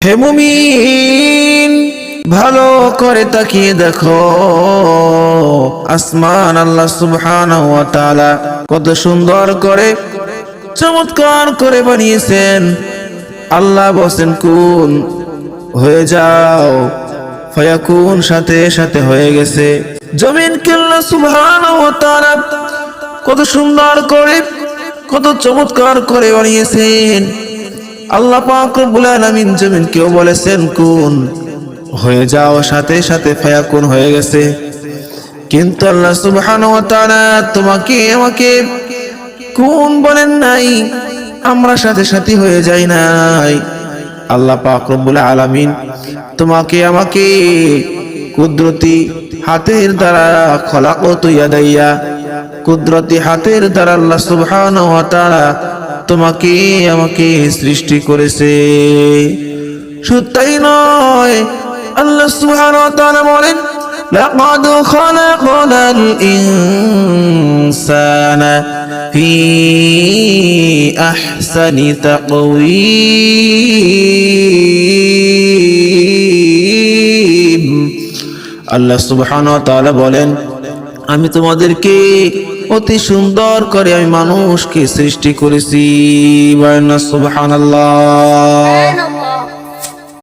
হে মুমিন, ভালো করে তাকিয়ে দেখো, আসমান আল্লাহ সুবহানাহু ওয়া তাআলা কত সুন্দর করে চমৎকার করে বানিয়েছেন। আল্লাহ বলেন কুন, হয়ে যাও, ফায়াকুন, সাথে সাথে হয়ে গেছে। জমিনকে আল্লাহ সুবহানাহু ওয়া তাআলা কত সুন্দর করে কত চমৎকার করে বানিয়েছেন। আল্লাহ পাক রব্বুল আলামিন জমিনকেও বলেছেন কুন, হয়ে যাও, সাথে সাথে ফায়াকুন হয়ে গেছে। কিন্তু আল্লাহ সুবহানাহু ওয়া তাআলা তোমাকে আমাকে কুন বলেন নাই, আমরা সাথে সাথে হয়ে যাই নাই। আল্লাহ পাক রব্বুল আলামিন তোমাকে আমাকে কুদরতি হাতের দ্বারা, খলাকতু ইয়াদাইয়া, কুদরতি হাতের দ্বারা আল্লাহ সুবহানাহু ওয়া তাআলা তোমাকে আমাকে সৃষ্টি করেছে। শুধু তাই নয়, আল্লাহ সুবহানাহু ওয়া তাআলা বলেন লাকাদ খালাকনাল ইনসানা ফি আহসানি তাকওয়িম। আল্লাহ সুবহানাহু ওয়া তাআলা বলেন, আমি তোমাদেরকে অতি সুন্দর করে আমি মানুষকে সৃষ্টি করেছি। সুবহানাল্লাহ।